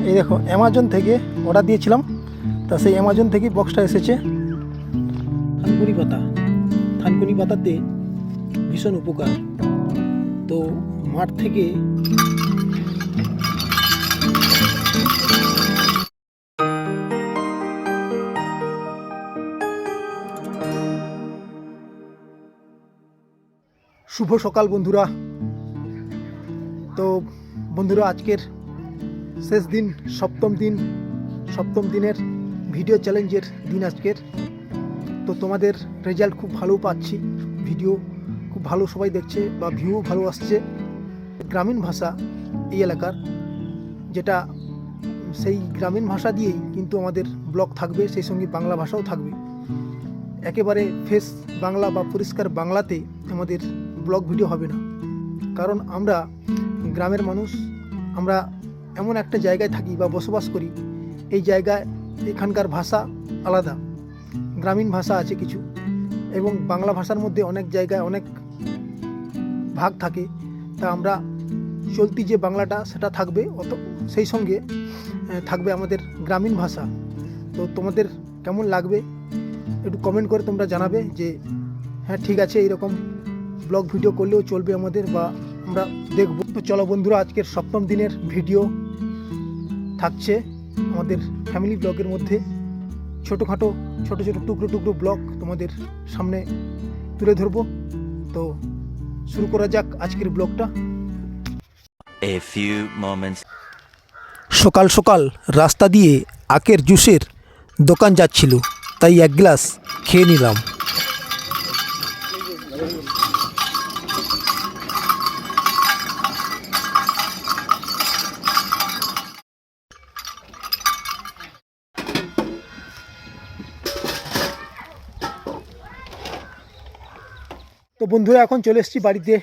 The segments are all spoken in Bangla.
এই দেখো অ্যামাজন থেকে অর্ডার দিয়েছিলাম, তা সেই অ্যামাজন থেকে বক্সটা এসেছে। থানকুনি পাতা, থানকুনি পাতাতে ভীষণ উপকার। তো মাঠ থেকে শুভ সকাল বন্ধুরা। তো বন্ধুরা, আজকের শেষ দিন, সপ্তম দিনের ভিডিও চ্যালেঞ্জের দিন আজকের। তো তোমাদের রেজাল্ট খুব ভালো পাচ্ছি, ভিডিও খুব ভালো সবাই দেখছে বা ভিউ ভালো আসছে। গ্রামীণ ভাষা এই এলাকার, যেটা সেই গ্রামীণ ভাষা দিয়েই কিন্তু আমাদের ব্লগ থাকবে, সেই সঙ্গে বাংলা ভাষাও থাকবে। একেবারে ফ্রেশ বাংলা বা পরিষ্কার বাংলাতে আমাদের ব্লগ ভিডিও হবে না, কারণ আমরা গ্রামের মানুষ, আমরা এমন একটা জায়গায় থাকি বা বসবাস করি, এই জায়গায় এখানকার ভাষা আলাদা, গ্রামীণ ভাষা আছে কিছু, এবং বাংলা ভাষার মধ্যে অনেক জায়গায় অনেক ভাগ থাকে। তা আমরা চলতি যে বাংলাটা সেটা থাকবে, সেই সঙ্গে থাকবে আমাদের গ্রামীণ ভাষা। তো তোমাদের কেমন লাগবে একটু কমেন্ট করে তোমরা জানাবে যে হ্যাঁ ঠিক আছে, এইরকম ব্লগ ভিডিও করলেও চলবে আমাদের, বা আমরা দেখব। তো চলো বন্ধুরা, আজকের সপ্তম দিনের ভিডিও থাকছে আমাদের ফ্যামিলি ব্লগের মধ্যে। ছোট টুকরো ব্লগ তোমাদের সামনে তুলে ধরবো। তো শুরু করা যাক আজকের ব্লগটা। সকাল সকাল রাস্তা দিয়ে আখের জুসের দোকান যাচ্ছিল, তাই এক গ্লাস খেয়ে নিলাম। তো বন্ধুরা, এখন চলে এসেছি বাড়িতে,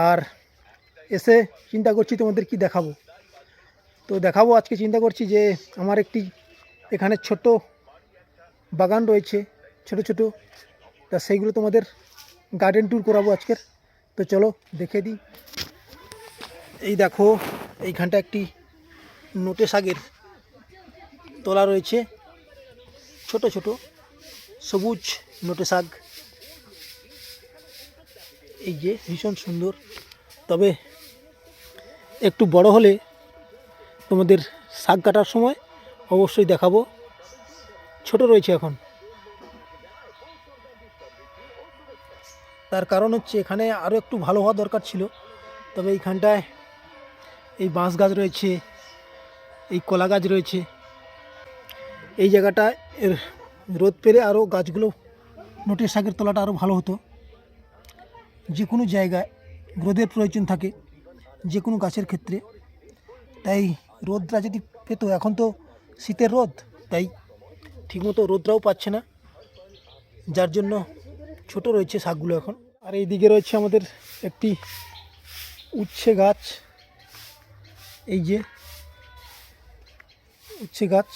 আর এসে চিন্তা করছি তোমাদের কি দেখাবো। তো দেখাবো, আজকে চিন্তা করছি যে আমার একটি এখানে ছোট বাগান রয়েছে, ছোট, তা সেইগুলো তোমাদের গার্ডেন ট্যুর করাবো আজকের। তো চলো দেখে দিই। এই দেখো, এইখানটা একটি নোটে শাকের তোলা রয়েছে, ছোট সবুজ নোটে শাক। এই যে ভীষণ সুন্দর, তবে একটু বড় হলে তোমাদের শাক কাটার সময় অবশ্যই দেখাবো। ছোট রয়েছে এখন, তার কারণ হচ্ছে এখানে আরও একটু ভালো হওয়া দরকার ছিল। তবে এইখানটায় এই বাঁশ গাছ রয়েছে, এই কলা গাছ রয়েছে, এই জায়গাটা এর রোদ পেলে আরও গাছগুলো, নোটের শাকের তলাটা আরও ভালো হতো। যে কোনো জায়গায় রোদের প্রয়োজন থাকে, যে কোনো গাছের ক্ষেত্রে, তাই রোদটা যদি পেতো, এখন তো শীতের রোদ, তাই ঠিকমতো রোদটাও পাচ্ছে না, যার জন্য ছোট রয়েছে শাকগুলো এখন। আর এই দিকে রয়েছে আমাদের একটি উচ্ছে গাছ, এই যে উচ্ছে গাছ,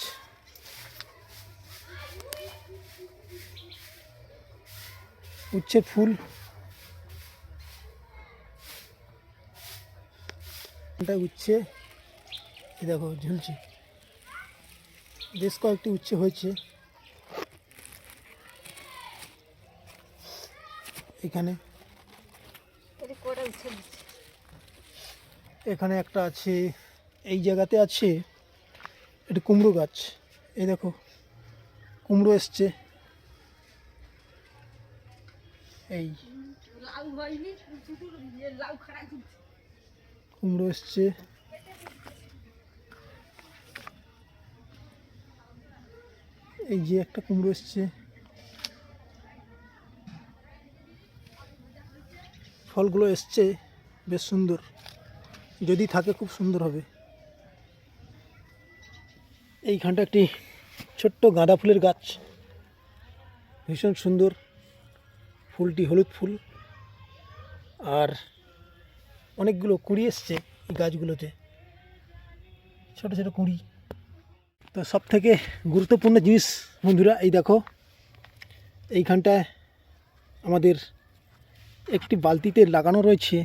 উচ্ছের ফুল, উচ্ছে এই দেখো ঝুলছে, বেশ কয়েকটি উচ্ছে হয়েছে এখানে। এখানে একটা আছে, এই জায়গাতে আছে একটি কুমড়ো গাছ, এই দেখো কুমড়ো এসছে, এই কুমড়ো এসছে। এই যে একটা কুমড়ো এসছে, ফলগুলো এসছে বেশ সুন্দর, যদি থাকে খুব সুন্দর হবে। এইখানটা একটি ছোট্ট গাঁদা ফুলের গাছ, ভীষণ সুন্দর, ফুলটি হলুদ ফুল, আর অনেকগুলো কুঁড়ি এসছে এই গাছগুলোতে, ছোট কুঁড়ি। তো সব থেকে গুরুত্বপূর্ণ জিনিস বন্ধুরা, এই দেখো এইখানটায় আমাদের একটি বালতিতে লাগানো রয়েছে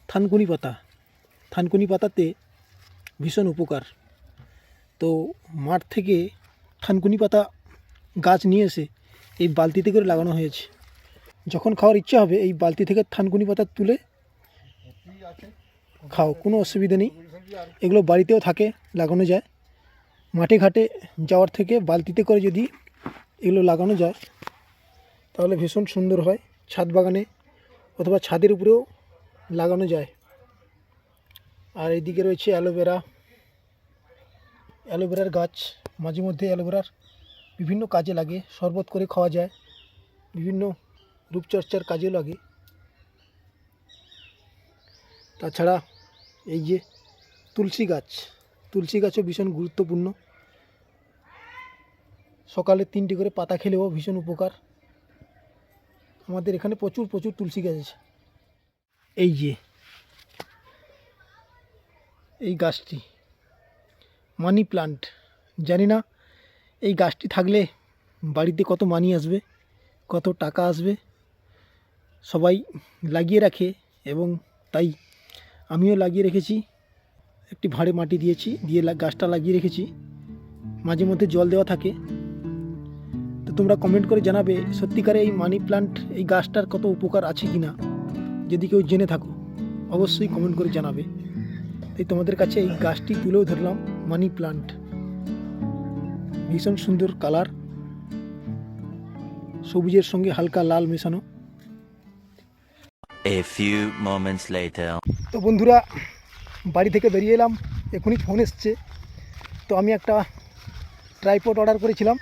থানকুনি পাতা। থানকুনি পাতাতে ভীষণ উপকার। তো মাঠ থেকে থানকুনি পাতা গাছ নিয়ে এসে এই বালতিতে করে লাগানো হয়েছে। যখন খাওয়ার ইচ্ছা হবে এই বালতি থেকে থানকুনি পাতা তুলে খাও, কোনো অসুবিধা নেই। এগুলো বাড়িতেও থাকে, লাগানো যায়। মাঠে ঘাটে যাওয়ার থেকে বালতিতে করে যদি এগুলো লাগানো যায় তাহলে ভীষণ সুন্দর হয়। ছাদ বাগানে অথবা ছাদের উপরেও লাগানো যায়। আর এইদিকে রয়েছে অ্যালোভেরার গাছ। মাঝে মধ্যে অ্যালোভেরার বিভিন্ন কাজে লাগে, শরবত করে খাওয়া যায়, বিভিন্ন রূপচর্চার কাজেও লাগে। তাছাড়া এই যে তুলসী গাছও ভীষণ গুরুত্বপূর্ণ। সকালে 3টি করে পাতা খেলেও ভীষণ উপকার। আমাদের এখানে প্রচুর তুলসী গাছ আছে। এই যে এই গাছটি মানি প্লান্ট, জানি না এই গাছটি থাকলে বাড়িতে কত মানি আসবে, কত টাকা আসবে। সবাই লাগিয়ে রাখে এবং তাই আমিও লাগিয়ে রেখেছি। একটি ভাঁড়ে মাটি দিয়ে গাছটা লাগিয়ে রেখেছি। মাঝে মধ্যে জল দেওয়া থাকে। তো তোমরা কমেন্ট করে জানাবে সত্যিকারে এই মানি প্লান্ট, এই গাছটার কত উপকার আছে কি না। যদি কেউ জেনে থাকো অবশ্যই কমেন্ট করে জানাবে। তাই তোমাদের কাছে এই গাছটি তুলেও ধরলাম, মানি প্লান্ট। ভীষণ সুন্দর কালার, সবুজের সঙ্গে হালকা লাল মেশানো। A few moments later. তো বন্ধুরা, বাড়ি থেকে বেরিয়ে এলাম, এখনই ফোন এসছে। তো আমি একটা ট্রাইপড অর্ডার করেছিলাম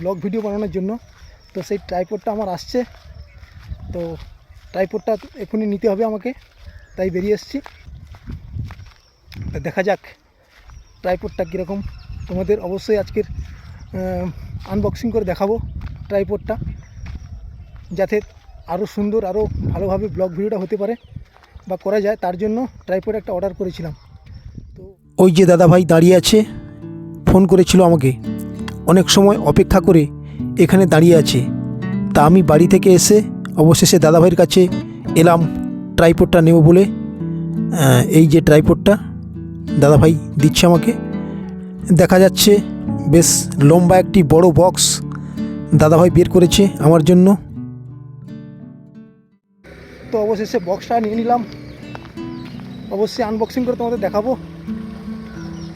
ব্লগ ভিডিও বানানোর জন্য। তো সেই ট্রাইপডটা আমার আসছে। তো ট্রাইপডটা এখনই নিতে হবে আমাকে, তাই বেরিয়ে এসেছি। দেখা যাক ট্রাইপডটা কীরকম। তোমাদের অবশ্যই আজকের আনবক্সিং করে দেখাবো ট্রাইপডটা, যাতে আরও সুন্দর, আরও ভালোভাবে ব্লগ ভিডিওটা হতে পারে বা করা যায়। তার জন্য ট্রাইপড একটা অর্ডার করেছিলাম। তো ওই যে দাদাভাই দাঁড়িয়ে আছে, ফোন করেছিল আমাকে, অনেক সময় অপেক্ষা করে এখানে দাঁড়িয়ে আছে। তা আমি বাড়ি থেকে এসে অবশেষে দাদাভাইয়ের কাছে এলাম ট্রাইপডটা নেব বলে। এই যে ট্রাইপডটা দাদাভাই দিচ্ছে আমাকে। দেখা যাচ্ছে বেশ লম্বা একটি বড় বক্স দাদাভাই বের করেছে আমার জন্য। তো অবশেষে বক্সটা নিয়ে নিলাম, অবশ্যই আনবক্সিং করে তোমাদের দেখাবো।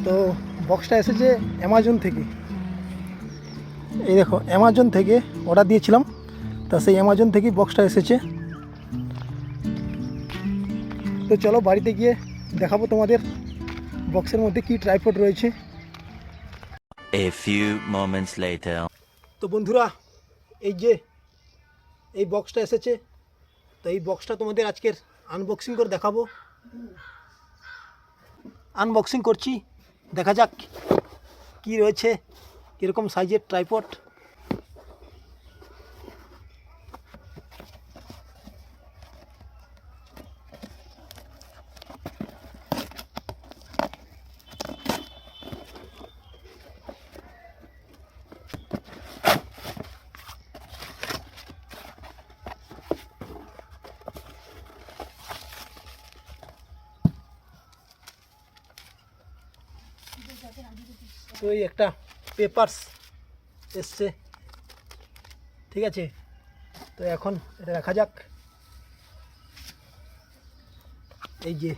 তো বক্সটা এসেছে অ্যামাজন থেকে। এই দেখো, অ্যামাজন থেকে অর্ডার দিয়েছিলাম, তা সেই অ্যামাজন থেকেই বক্সটা এসেছে। তো চলো বাড়িতে গিয়ে দেখাবো তোমাদের বক্সের মধ্যে কি ট্রাইপড রয়েছে। A few moments later. তো বন্ধুরা, এই যে এই বক্সটা এসেছে। তো এই বক্সটা তোমাদের আজকের আনবক্সিং করে দেখাবো। আনবক্সিং করছি, দেখা যাক কি রয়েছে, কীরকম সাইজের ট্রাইপড। তো এই একটা পেপারস এসছে, ঠিক আছে। তো এখন এটা রাখা যাক। এই যে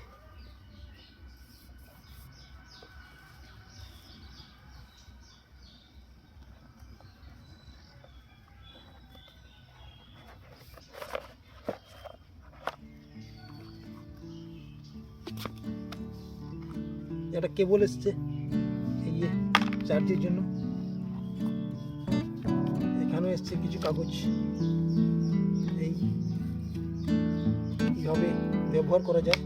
একটা কেবল এসছে, এই যে চার্জের জন্য। এখানেও এসছে কিছু কাগজ, এইভাবে ব্যবহার করা যায়।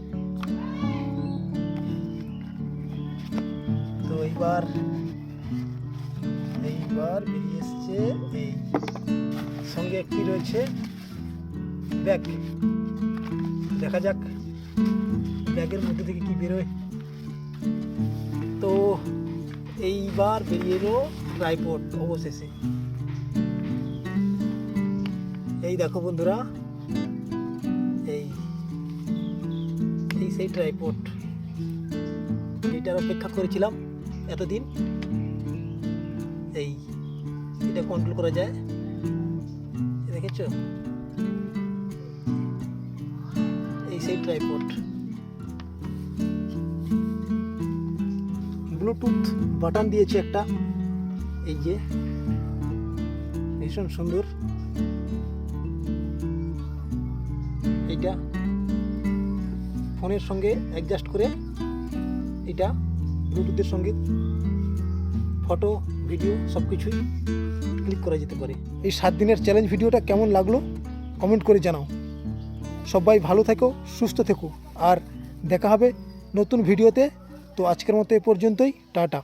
তো এইবার বেরিয়ে এসছে। এই সঙ্গে একটি রয়েছে ব্যাগ। দেখা যাক ব্যাগের মধ্যে থেকে কি বেরোয়। তো এইবার বেরিয়ে এলো ট্রাইপড অবশেষে। এই দেখো বন্ধুরা, এই সেই ট্রাইপড। এটার অপেক্ষা করেছিলাম এতদিন। এটা কন্ট্রোল করা যায়, দেখেছো? এই সেই ট্রাইপড, ব্লুটুথ বাটন দিয়েছে একটা, এই যে ভীষণ সুন্দর। এইটা ফোনের সঙ্গে অ্যাডজাস্ট করে এটা ব্লুটুথের সঙ্গে ফটো ভিডিও সব কিছুই ক্লিক করা যেতে পারে। এই 7 দিনের চ্যালেঞ্জ ভিডিওটা কেমন লাগলো কমেন্ট করে জানাও। সবাই ভালো থেকো, সুস্থ থেকো, আর দেখা হবে নতুন ভিডিওতে। তো আজকের মতো এ পর্যন্তই, টাটা।